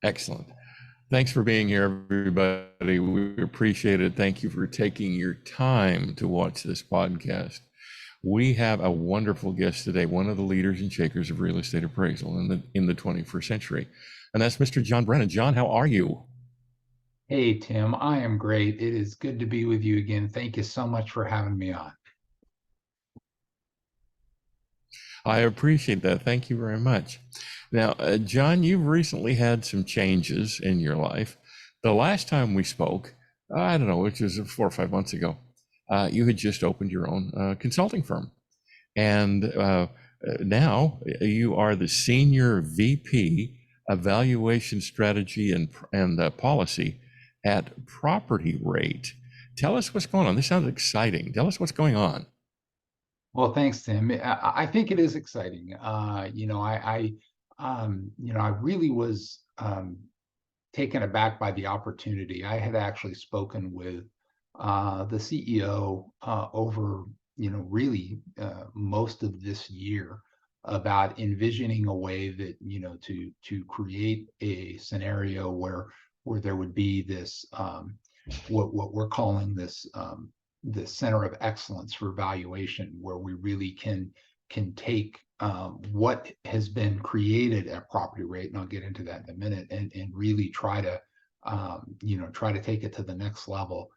Excellent. Thanks for being here, everybody. We appreciate it. Thank you for taking your time to watch this podcast. We have a wonderful guest today, one of the leaders and shakers of real estate appraisal in the 21st century, and that's Mr. John Brenan. John, how are you? Hey, Tim, I am great. It is good to be with you again. Thank you so much for having me on. I appreciate that. Thank you very much. Now, John, you've recently had some changes in your life. The last time we spoke, I don't know, which was 4 or 5 months ago, you had just opened your own consulting firm. And now you are the Senior VP of Valuation Strategy and Policy at PropertyRate. Tell us what's going on. This sounds exciting. Tell us what's going on. Well, thanks, Tim. I think it is exciting. I really was taken aback by the opportunity. I had actually spoken with the CEO over, really most of this year about envisioning a way that, to create a scenario where there would be this what we're calling this center of excellence for valuation, where we really can take what has been created at PropertyRate, and I'll get into that in a minute, and really try to try to take it to the next level.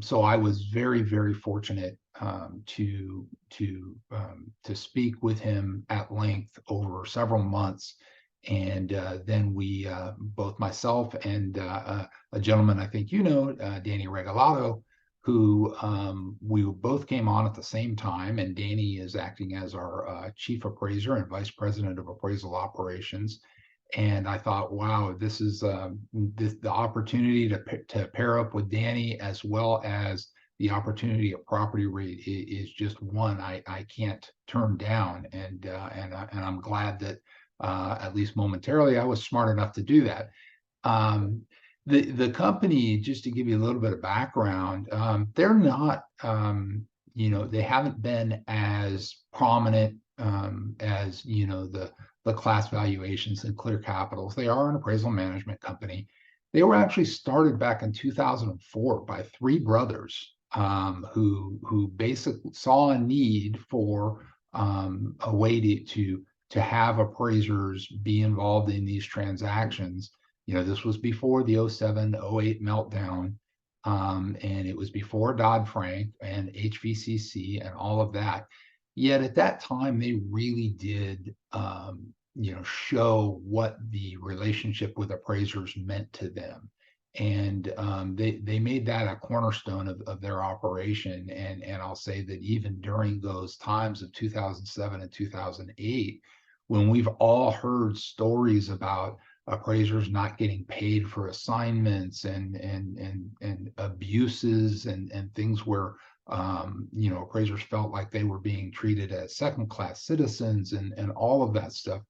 So I was very, very fortunate to speak with him at length over several months. And then we, both myself and a gentleman I think Danny Regalado, who we both came on at the same time. And Danny is acting as our chief appraiser and vice president of appraisal operations. And I thought, wow, this is the opportunity to pair up with Danny, as well as the opportunity at PropertyRate is just one I can't turn down. And I'm glad that at least momentarily I was smart enough to do that. Um, the company, just to give you a little bit of background, they're not, they haven't been as prominent as the class valuations and clear capitals. They are an appraisal management company. They were actually started back in 2004 by three brothers who basically saw a need for a way to have appraisers be involved in these transactions. This was before the 07, 08 meltdown, and it was before Dodd-Frank and HVCC and all of that. Yet at that time, they really did, show what the relationship with appraisers meant to them. And they made that a cornerstone of their operation. And I'll say that even during those times of 2007 and 2008, when we've all heard stories about appraisers not getting paid for assignments and abuses and things where appraisers felt like they were being treated as second-class citizens and all of that stuff.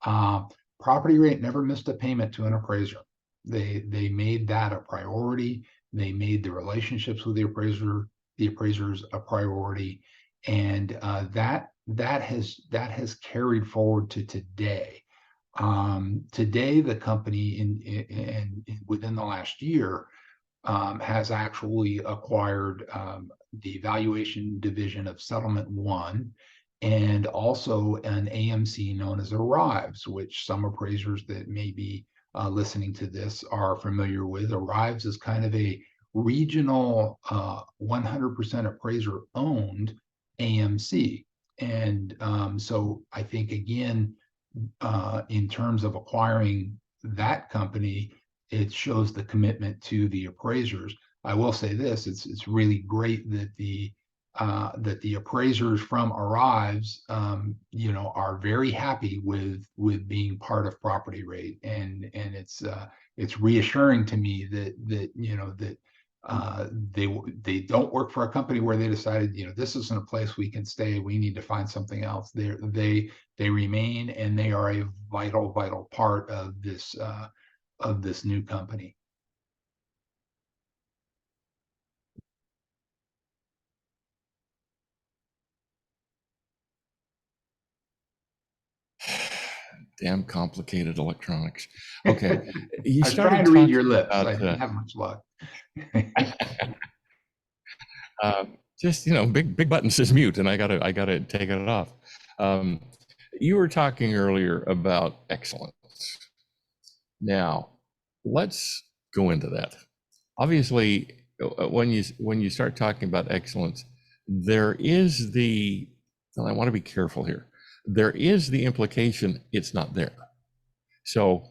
PropertyRate never missed a payment to an appraiser. They made that a priority. They made the relationships with the appraisers a priority, and that has carried forward to today. Today, the company within the last year has actually acquired the valuation division of Settlement One, and also an AMC known as Arrives, which some appraisers that may be listening to this are familiar with. Arrives is kind of a regional 100% appraiser owned AMC. And so I think, again, in terms of acquiring that company, it shows the commitment to the appraisers. I will say this: it's really great that the appraisers from Arrives, are very happy with being part of PropertyRate, and it's reassuring to me that they don't work for a company where they decided, this isn't a place we can stay, we need to find something else. They remain, and they are a vital part of this new company. Damn complicated electronics. Okay, you I was trying started to read your talking lips. I about didn't have much luck. uh, just big button says mute, and I gotta take it off. Um, you were talking earlier about excellence. Now, let's go into that. Obviously, when you start talking about excellence, there is the, and I want to be careful here. There is the implication it's not there. So,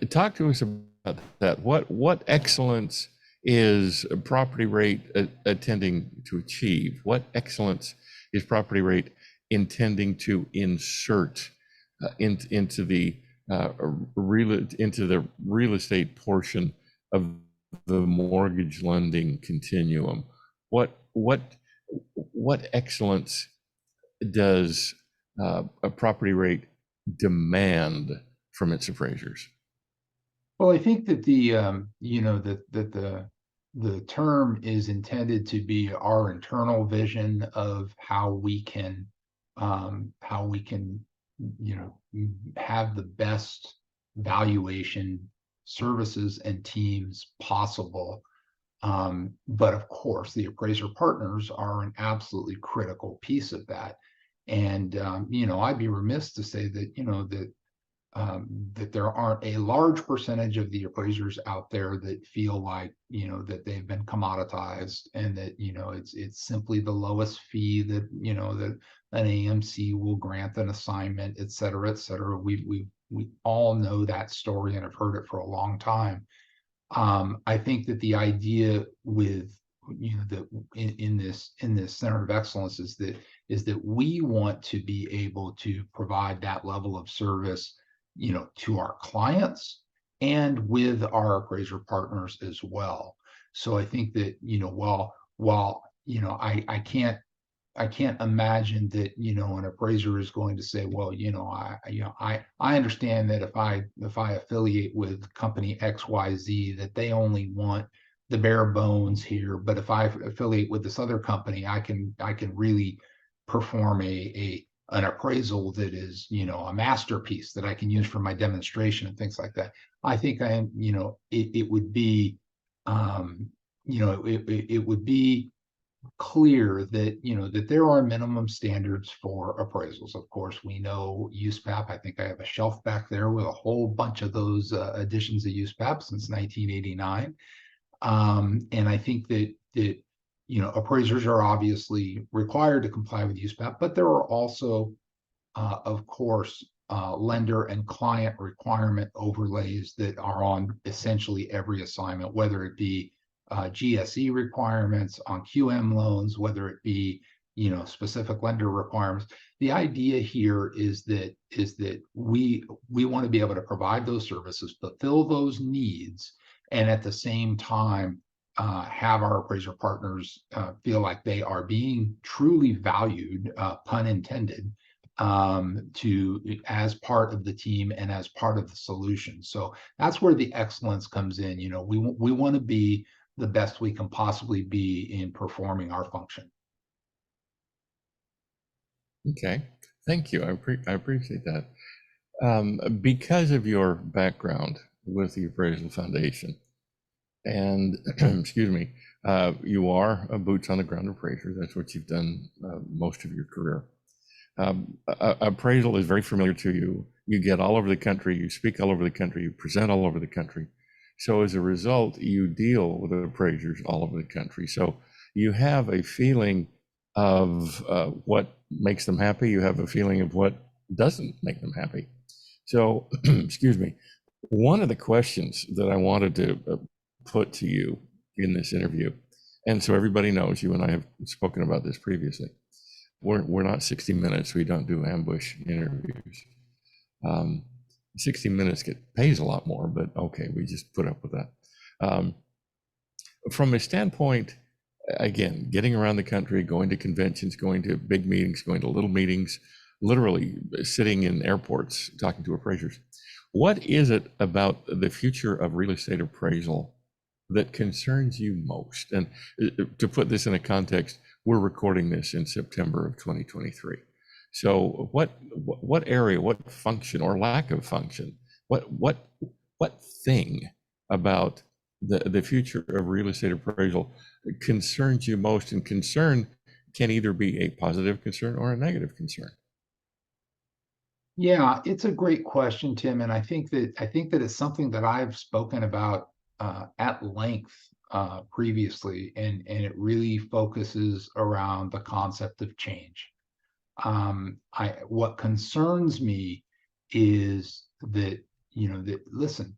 talk to us about that. What excellence is PropertyRate attending to achieve? What excellence is PropertyRate intending to insert into the real estate portion of the mortgage lending continuum? What excellence does a PropertyRate demand from its appraisers? Well, I think that the term is intended to be our internal vision of how we can, have the best valuation services and teams possible. But of course, the appraiser partners are an absolutely critical piece of that. And I'd be remiss to say that, that there aren't a large percentage of the appraisers out there that feel like, that they've been commoditized, and that, it's simply the lowest fee that, that an AMC will grant an assignment, et cetera, et cetera. We all know that story and have heard it for a long time. I think that the idea with, that in this center of excellence is that we want to be able to provide that level of service, to our clients and with our appraiser partners as well. So I think that, while I can't imagine that, an appraiser is going to say, well, I understand that if I affiliate with company XYZ, that they only want the bare bones here, but if I affiliate with this other company, I can really perform an appraisal that is, a masterpiece that I can use for my demonstration and things like that. I think it would be, it would be clear that, that there are minimum standards for appraisals. Of course, we know USPAP. I think I have a shelf back there with a whole bunch of those editions of USPAP since 1989. And I think that appraisers are obviously required to comply with USPAP, but there are also, of course, lender and client requirement overlays that are on essentially every assignment, whether it be GSE requirements on QM loans, whether it be, specific lender requirements. The idea here is that we want to be able to provide those services, fulfill those needs, and at the same time have our appraiser partners feel like they are being truly valued, pun intended, as part of the team and as part of the solution. So that's where the excellence comes in. We want to be the best we can possibly be in performing our function. Okay, thank you. I appreciate that. Because of your background with the Appraisal Foundation, and excuse me, you are a boots on the ground appraiser. That's what you've done most of your career. Appraisal is very familiar to you. You get all over the country, you speak all over the country, you present all over the country. So as a result, you deal with appraisers all over the country. So you have a feeling of what makes them happy. You have a feeling of what doesn't make them happy. So, excuse me, one of the questions that I wanted to put to you in this interview, and so everybody knows, you and I have spoken about this previously, we're not 60 Minutes. We don't do ambush interviews. 60 Minutes pays a lot more, but okay, we just put up with that. From a standpoint, again, getting around the country, going to conventions, going to big meetings, going to little meetings, literally sitting in airports, talking to appraisers. What is it about the future of real estate appraisal that concerns you most? And to put this in a context, we're recording this in September of 2023. So what area, what function or lack of function, what thing about the future of real estate appraisal concerns you most? And concern can either be a positive concern or a negative concern. Yeah, it's a great question, Tim, and I think that it's something that I've spoken about at length previously, and it really focuses around the concept of change. What concerns me is that, that listen,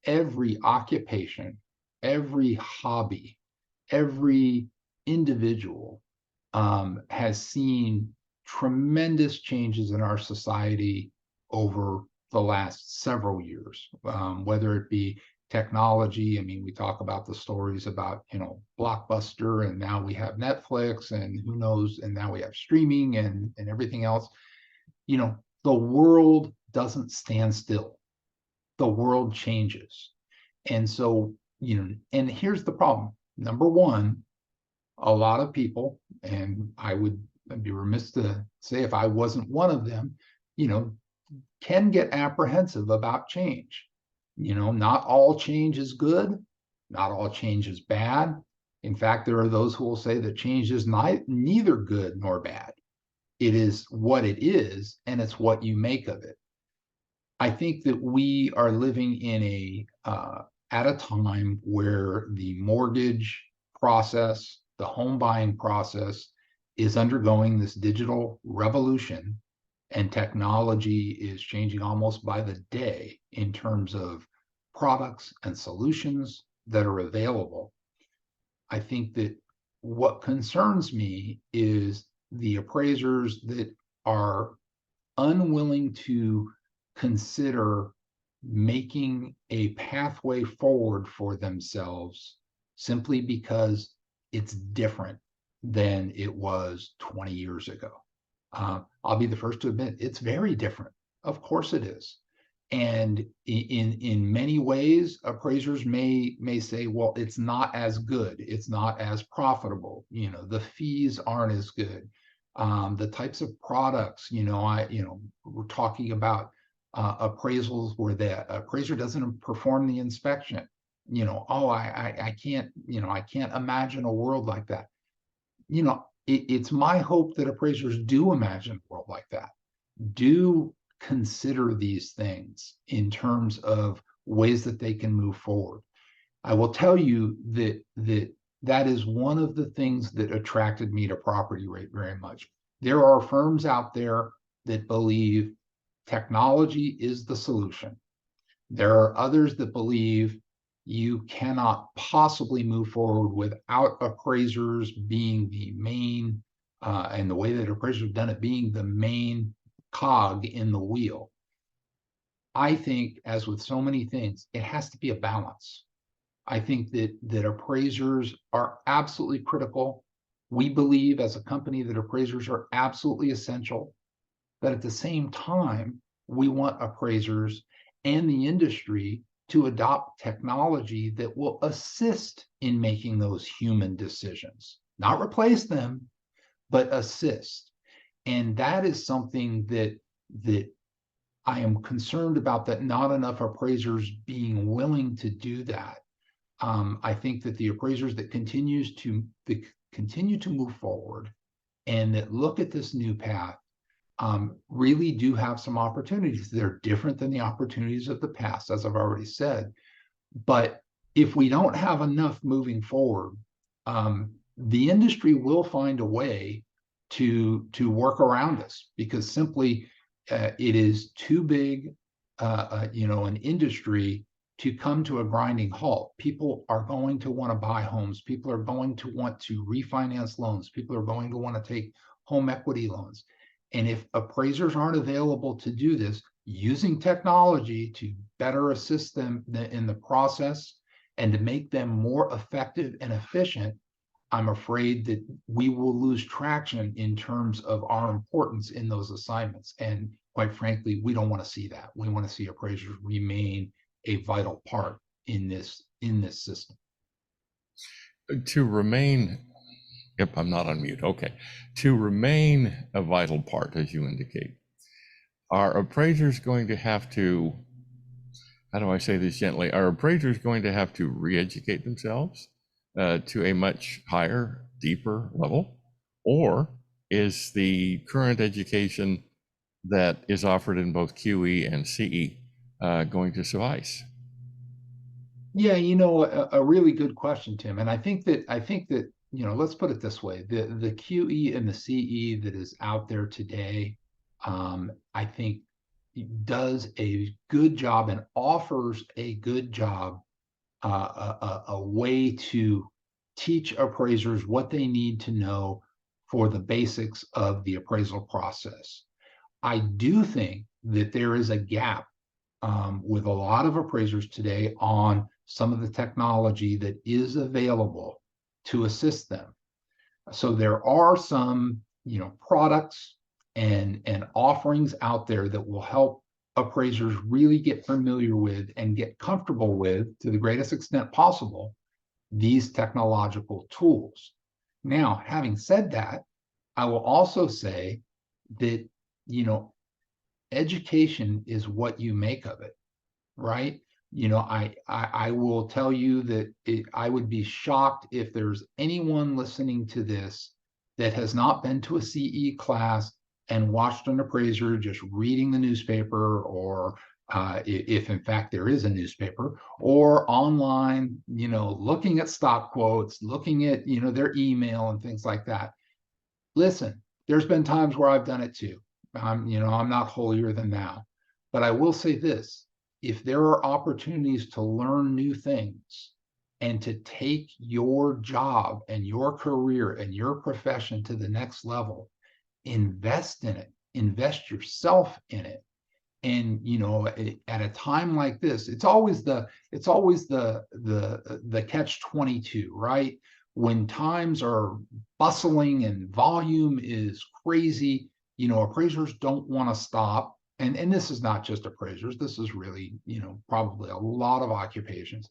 every occupation, every hobby, every individual has seen tremendous changes in our society over the last several years, whether it be technology. I mean, we talk about the stories about, Blockbuster, and now we have Netflix, and who knows, and now we have streaming and everything else. The world doesn't stand still. The world changes. And so, and here's the problem. Number one, a lot of people, and I'd be remiss to say if I wasn't one of them, you know, can get apprehensive about change. Not all change is good, not all change is bad. In fact, there are those who will say that change is neither good nor bad. It is what it is, and it's what you make of it. I think that we are living in at a time where the mortgage process, the home buying process is undergoing this digital revolution, and technology is changing almost by the day in terms of products and solutions that are available. I think that what concerns me is the appraisers that are unwilling to consider making a pathway forward for themselves simply because it's different than it was 20 years ago. I'll be the first to admit it's very different. Of course it is. And in many ways, appraisers may say, well, it's not as good, it's not as profitable, the fees aren't as good. The types of products, we're talking about appraisals where the appraiser doesn't perform the inspection. I can't, I can't imagine a world like that. It's my hope that appraisers do imagine a world like that, do consider these things in terms of ways that they can move forward. I will tell you that is one of the things that attracted me to PropertyRate very much. There are firms out there that believe technology is the solution. There are others that believe you cannot possibly move forward without appraisers being the main, and the way that appraisers have done it, being the main cog in the wheel. I think, as with so many things, it has to be a balance. I think that appraisers are absolutely critical. We believe as a company that appraisers are absolutely essential. But at the same time, we want appraisers and the industry to adopt technology that will assist in making those human decisions, not replace them, but assist. And that is something that I am concerned about, that not enough appraisers being willing to do that. I think that the appraisers that continue to move forward and that look at this new path really do have some opportunities. They're different than the opportunities of the past, as I've already said. But if we don't have enough moving forward, the industry will find a way to work around us, because simply it is too big, an industry to come to a grinding halt. People are going to want to buy homes. People are going to want to refinance loans. People are going to want to take home equity loans. And if appraisers aren't available to do this, using technology to better assist them in the process and to make them more effective and efficient, I'm afraid that we will lose traction in terms of our importance in those assignments. And quite frankly, we don't want to see that. We want to see appraisers remain a vital part in this system. To remain Yep, I'm not on mute. Okay. To remain a vital part, as you indicate, are appraisers going to have to, how do I say this gently? Are appraisers going to have to re-educate themselves to a much higher, deeper level? Or is the current education that is offered in both QE and CE going to suffice? Yeah, a really good question, Tim. And I think that, let's put it this way. The QE and the CE that is out there today, I think does a good job and offers a good job, a way to teach appraisers what they need to know for the basics of the appraisal process. I do think that there is a gap, with a lot of appraisers today on some of the technology that is available to assist them. So there are some, products and offerings out there that will help appraisers really get familiar with and get comfortable with, to the greatest extent possible, these technological tools. Now, having said that, I will also say that, you know, education is what you make of it, right? I will tell you that I would be shocked if there's anyone listening to this that has not been to a CE class and watched an appraiser just reading the newspaper, or if in fact there is a newspaper, or online, looking at stock quotes, looking at, their email and things like that. Listen, there's been times where I've done it too. I'm not holier than thou. But I will say this: if there are opportunities to learn new things and to take your job and your career and your profession to the next level, invest in it, invest yourself in it. And at a time like this, it's always the catch 22, right? When times are bustling and volume is crazy, appraisers don't want to stop. And this is not just appraisers, this is really, probably a lot of occupations.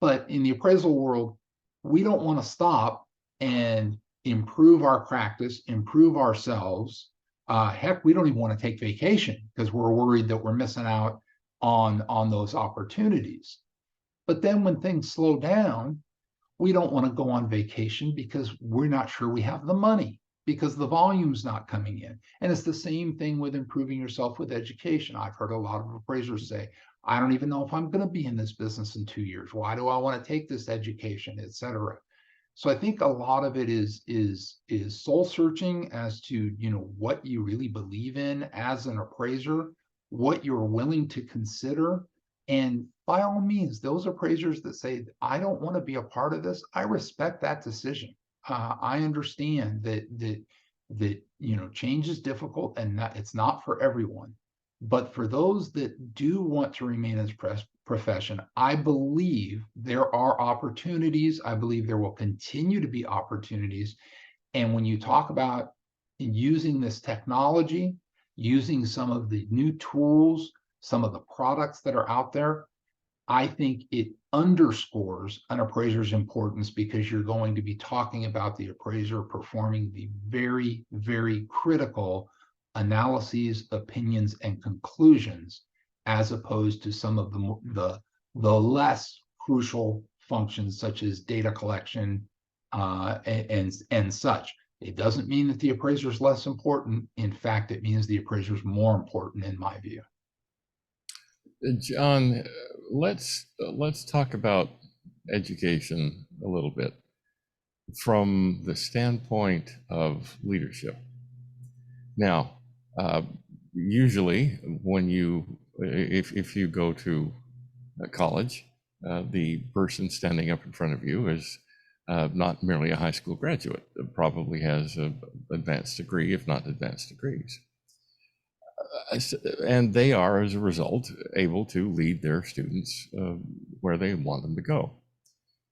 But in the appraisal world, we don't want to stop and improve our practice, improve ourselves. Heck, we don't even want to take vacation because we're worried that we're missing out on those opportunities. But then when things slow down, we don't want to go on vacation because we're not sure we have the money, because the volume's not coming in. And it's the same thing with improving yourself with education. I've heard a lot of appraisers say, I don't even know if I'm going to be in this business in 2 years. Why do I want to take this education, et cetera? So I think a lot of it is soul searching as to, what you really believe in as an appraiser, what you're willing to consider. And by all means, those appraisers that say, I don't want to be a part of this, I respect that decision. I understand that change is difficult and it's not for everyone. But for those that do want to remain in this profession, I believe there are opportunities. I believe there will continue to be opportunities. And when you talk about using this technology, using some of the new tools, some of the products that are out there, I think it underscores an appraiser's importance, because you're going to be talking about the appraiser performing the very, very critical analyses, opinions, and conclusions, as opposed to some of the less crucial functions such as data collection, and such. It doesn't mean that the appraiser is less important. In fact, it means the appraiser is more important, in my view. John, let's talk about education a little bit from the standpoint of leadership. Now, usually when if you go to college, the person standing up in front of you is not merely a high school graduate, probably has an advanced degree, if not advanced degrees. And they are, as a result, able to lead their students where they want them to go.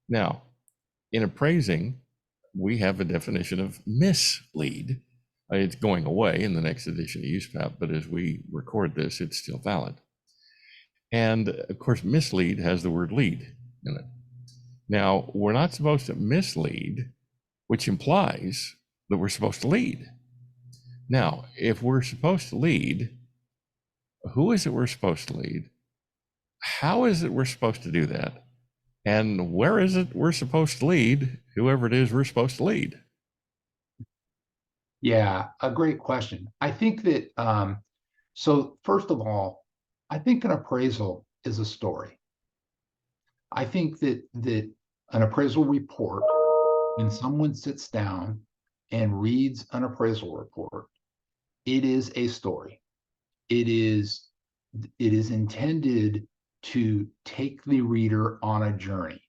Now, in appraising, we have a definition of mislead. It's going away in the next edition of USPAP, but as we record this, it's still valid. And of course, mislead has the word lead in it. Now, we're not supposed to mislead which implies that we're supposed to lead. Now, if we're supposed to lead, who is it we're supposed to lead? How is it we're supposed to do that? And where is it we're supposed to lead, whoever it is we're supposed to lead? Yeah, a great question. I think that, so first of all, I think an appraisal is a story. I think that an appraisal report, when someone sits down and reads an appraisal report, it is a story. It is intended to take the reader on a journey.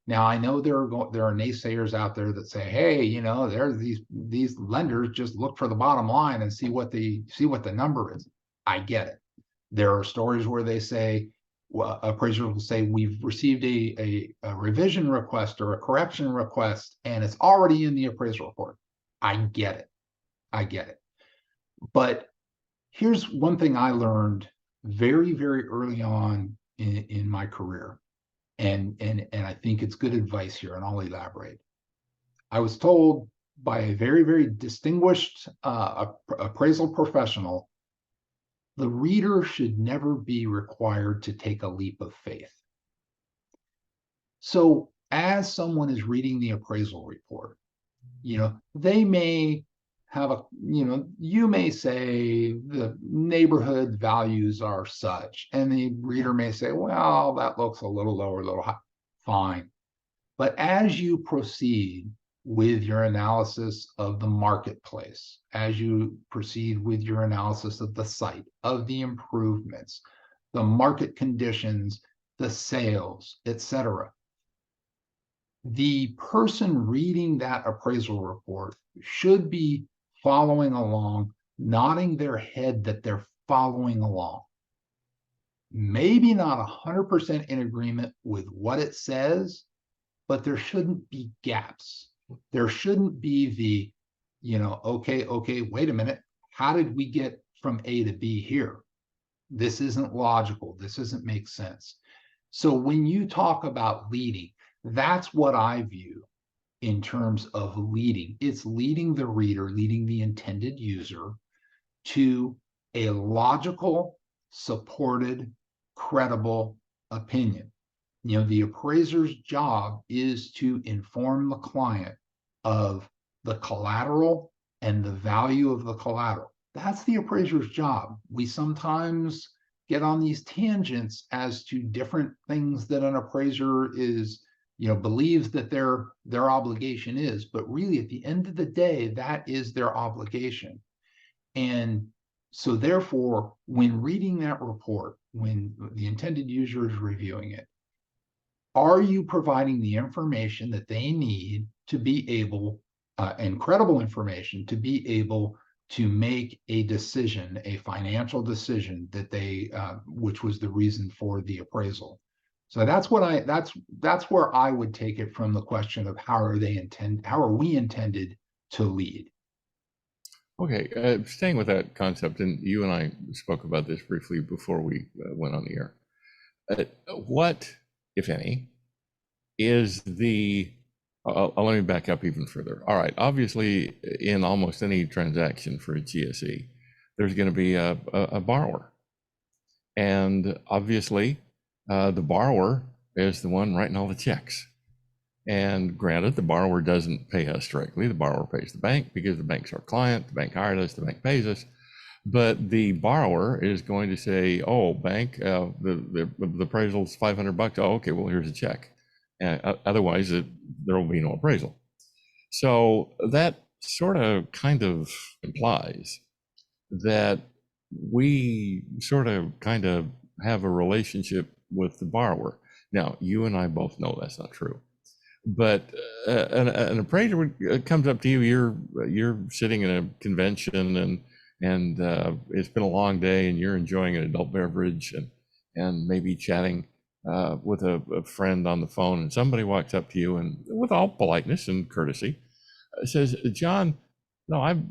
Now, I know there are naysayers out there that say, "Hey, there's these lenders just look for the bottom line and see what the number is." I get it. There are stories where they say, well, appraisers will say, "We've received a revision request or a correction request, and it's already in the appraisal report." I get it. I get it. But here's one thing I learned very, very early on in my career, and I think it's good advice here, and I'll elaborate. I was told by a very, very distinguished appraisal professional, the reader should never be required to take a leap of faith. So as someone is reading the appraisal report, they may have you may say the neighborhood values are such, and the reader may say, well, that looks a little low or a little high. Fine. But as you proceed with your analysis of the marketplace, as you proceed with your analysis of the site, of the improvements, the market conditions, the sales, etc., the person reading that appraisal report should be following along, nodding their head that they're following along. Maybe not 100% in agreement with what it says, but there shouldn't be gaps. There shouldn't be okay, wait a minute. How did we get from A to B here? This isn't logical. This doesn't make sense. So when you talk about leading, that's what I view in terms of leading. It's leading the reader, leading the intended user to a logical, supported, credible opinion. The appraiser's job is to inform the client of the collateral and the value of the collateral. That's the appraiser's job. We sometimes get on these tangents as to different things that an appraiser is believes that their obligation is, but really at the end of the day, that is their obligation. And so therefore, when reading that report, when the intended user is reviewing it, are you providing the information that they need to be able, and credible information to be able to make a decision, a financial decision that which was the reason for the appraisal? So that's where I would take it from the question of how are we intended to lead? Okay, staying with that concept, and you and I spoke about this briefly before we went on the air. What, if any, is let me back up even further. All right, obviously, in almost any transaction for a GSE, there's going to be a borrower. And obviously, the borrower is the one writing all the checks. And granted, the borrower doesn't pay us directly. The borrower pays the bank because the bank's our client. The bank hired us. The bank pays us. But the borrower is going to say, "Oh, bank, the appraisal's $500. Oh, okay. Well, here's a check." Otherwise, there will be no appraisal. So that sort of kind of implies that we sort of kind of have a relationship with the borrower. Now, you and I both know that's not true. But an appraiser comes up to you. You're sitting in a convention, and it's been a long day, and you're enjoying an adult beverage, and maybe chatting with a friend on the phone, and somebody walks up to you, and with all politeness and courtesy, says, "John, no,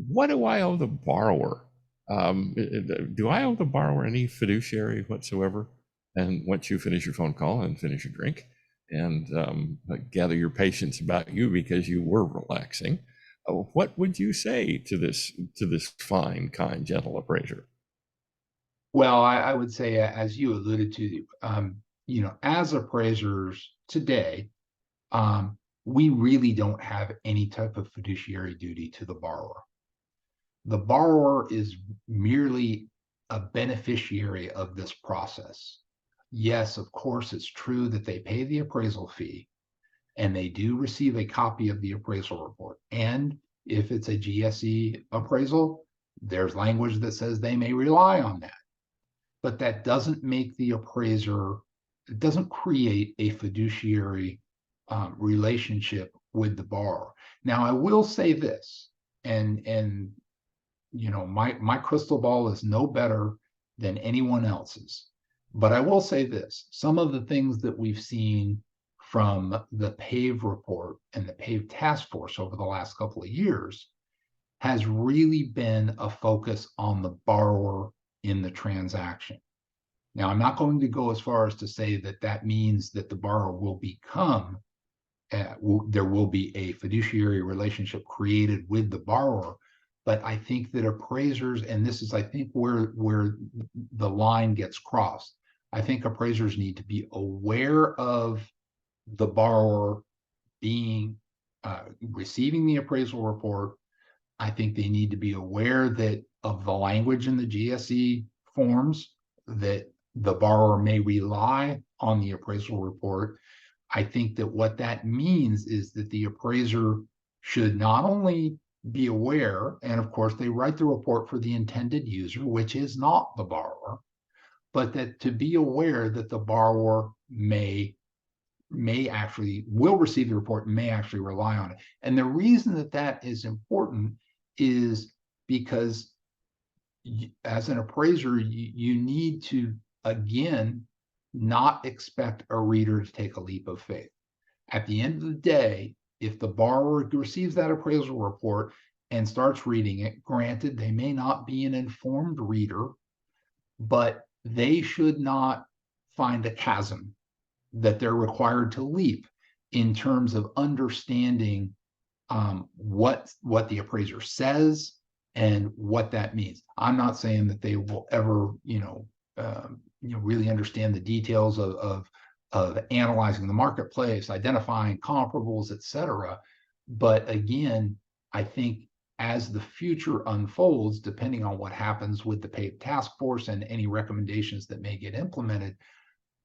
what do I owe the borrower? Do I owe the borrower any fiduciary whatsoever?" And once you finish your phone call and finish your drink, and gather your patience about you because you were relaxing. What would you say to this fine, kind, gentle appraiser? Well, I would say, as you alluded to, as appraisers today, we really don't have any type of fiduciary duty to the borrower. The borrower is merely a beneficiary of this process. Yes, of course, it's true that they pay the appraisal fee and they do receive a copy of the appraisal report. And if it's a GSE appraisal, there's language that says they may rely on that. But that doesn't make the appraiser, it doesn't create a fiduciary relationship with the borrower. Now, I will say this, and my crystal ball is no better than anyone else's. But I will say this, some of the things that we've seen from the PAVE report and the PAVE task force over the last couple of years has really been a focus on the borrower in the transaction. Now, I'm not going to go as far as to say that that means that the borrower will become, there will be a fiduciary relationship created with the borrower. But I think that appraisers, and this is, I think, where the line gets crossed. I think appraisers need to be aware of the borrower being receiving the appraisal report. I think they need to be aware that of the language in the GSE forms that the borrower may rely on the appraisal report. I think that what that means is that the appraiser should not only be aware, and of course they write the report for the intended user, which is not the borrower, but that to be aware that the borrower may actually will receive the report and may actually rely on it. And the reason that that is important is because as an appraiser, you need to, again, not expect a reader to take a leap of faith. At the end of the day, if the borrower receives that appraisal report and starts reading it, granted, they may not be an informed reader, but they should not find a chasm that they're required to leap in terms of understanding what the appraiser says and what that means. I'm not saying that they will ever, really understand the details of analyzing the marketplace, identifying comparables, et cetera. But again, I think as the future unfolds, depending on what happens with the PAVE task force and any recommendations that may get implemented,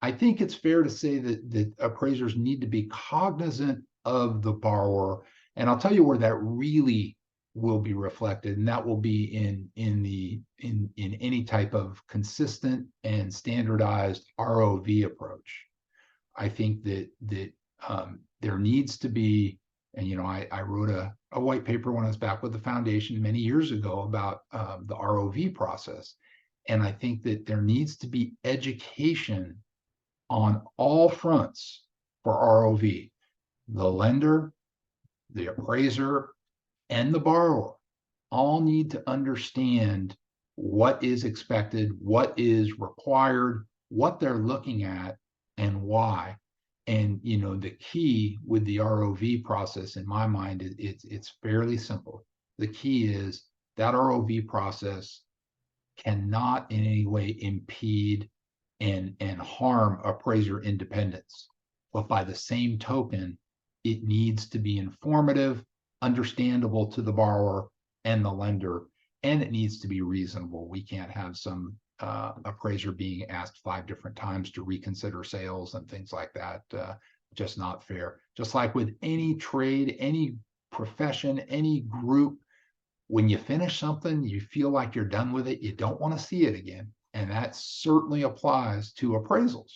I think it's fair to say that appraisers need to be cognizant of the borrower. And I'll tell you where that really will be reflected, and that will be in any type of consistent and standardized ROV approach. I think that there needs to be, and I wrote a white paper when I was back with the foundation many years ago about the ROV process. And I think that there needs to be education on all fronts for ROV. The lender, the appraiser, and the borrower all need to understand what is expected, what is required, what they're looking at, and why. And the key with the ROV process, in my mind, it's fairly simple. The key is that ROV process cannot in any way impede and harm appraiser independence. But by the same token, it needs to be informative, understandable to the borrower and the lender, and it needs to be reasonable. We can't have some appraiser being asked 5 different times to reconsider sales and things like that. Just not fair. Just like with any trade, any profession, any group, when you finish something, you feel like you're done with it, you don't want to see it again. And that certainly applies to appraisals.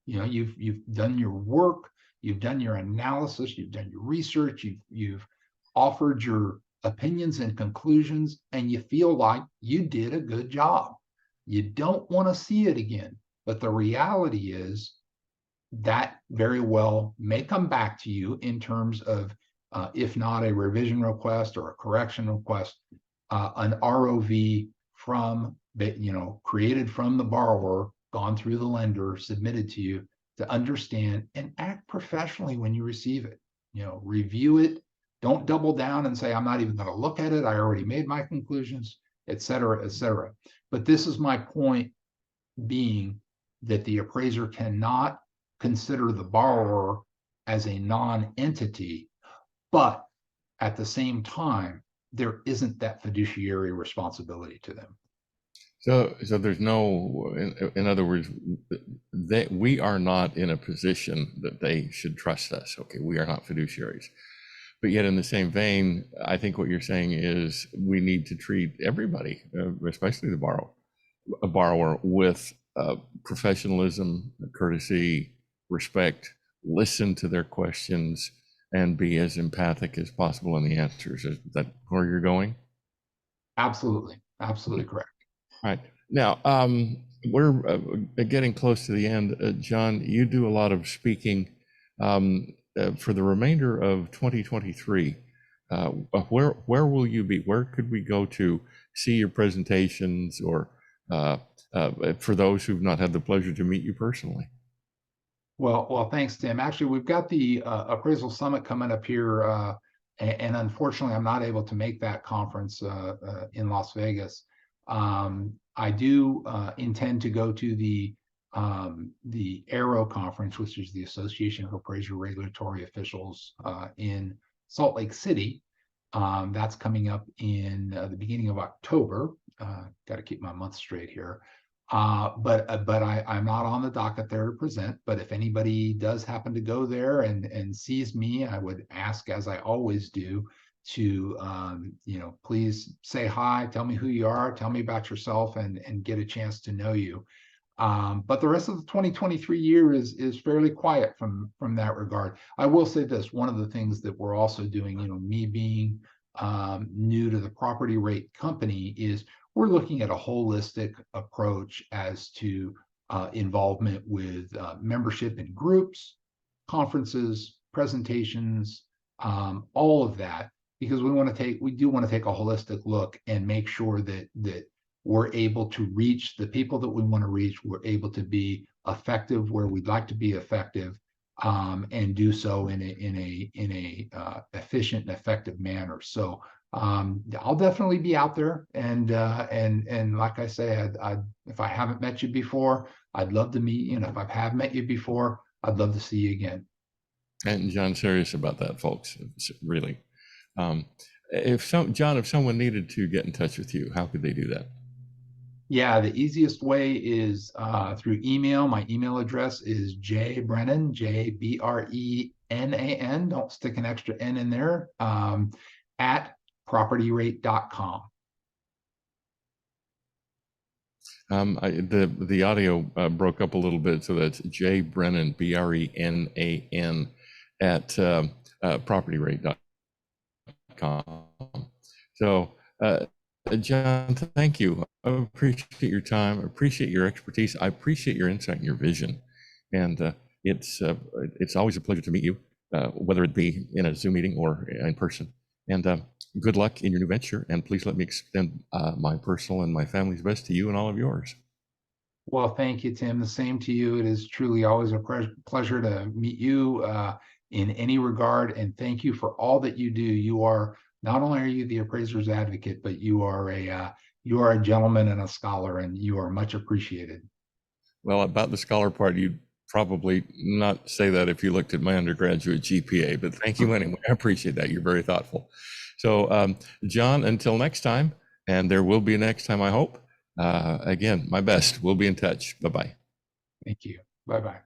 You've done your work, you've done your analysis, you've done your research, you've offered your opinions and conclusions, and you feel like you did a good job. You don't want to see it again. But the reality is that very well may come back to you in terms of, if not a revision request or a correction request, an ROV from, created from the borrower, gone through the lender, submitted to you, to understand and act professionally when you receive it. Review it. Don't double down and say, I'm not even going to look at it. I already made my conclusions, et cetera, et cetera. But this is my point being that the appraiser cannot consider the borrower as a non-entity, but at the same time, there isn't that fiduciary responsibility to them. So there's no, in other words, that we are not in a position that they should trust us. Okay, we are not fiduciaries. But yet in the same vein, I think what you're saying is we need to treat everybody, especially the borrower, with professionalism, courtesy, respect, listen to their questions, and be as empathic as possible in the answers. Is that where you're going? Absolutely. Absolutely correct. All right. Now, we're getting close to the end. John, you do a lot of speaking for the remainder of 2023. Where will you be? Where could we go to see your presentations, or for those who've not had the pleasure to meet you personally? Well, thanks, Tim. Actually, we've got the Appraisal Summit coming up here, and unfortunately, I'm not able to make that conference in Las Vegas. I do intend to go to the ARROW conference, which is the Association of Appraiser Regulatory Officials in Salt Lake City. That's coming up in the beginning of October. Got to keep my months straight here. But I'm not on the docket there to present. But if anybody does happen to go there and sees me, I would ask, as I always do, to please say hi, tell me who you are, tell me about yourself, and get a chance to know you. But the rest of the 2023 year is fairly quiet from that regard. I will say this: one of the things that we're also doing, me being new to the PropertyRate company, is we're looking at a holistic approach as to involvement with membership in groups, conferences, presentations, all of that, because we do want to take a holistic look and make sure that we're able to reach the people that we want to reach. We're able to be effective where we'd like to be effective, and do so in a efficient and effective manner. So I'll definitely be out there, and like I say, if I haven't met you before, I'd love to meet you, and if I have met you before, I'd love to see you again. And John's serious about that, folks. Really. If someone needed to get in touch with you, how could they do that? Yeah, the easiest way is through email. My email address is jbrenan, JBRENAN. Don't stick an extra N in there, at PropertyRate.com. The audio broke up a little bit, so that's jbrenan, BRENAN, at PropertyRate.com. So, John, thank you. I appreciate your time. I appreciate your expertise. I appreciate your insight and your vision. And it's always a pleasure to meet you, whether it be in a Zoom meeting or in person. And good luck in your new venture. And please let me extend my personal and my family's best to you and all of yours. Well, thank you, Tim. The same to you. It is truly always a pleasure to meet you in any regard. And thank you for all that you do. Not only are you the appraiser's advocate, but you are a gentleman and a scholar, and you are much appreciated. Well, about the scholar part, you'd probably not say that if you looked at my undergraduate GPA, but thank you anyway. I appreciate that. You're very thoughtful. So, John, until next time, and there will be a next time, I hope. Again, my best. We'll be in touch. Bye-bye. Thank you. Bye-bye.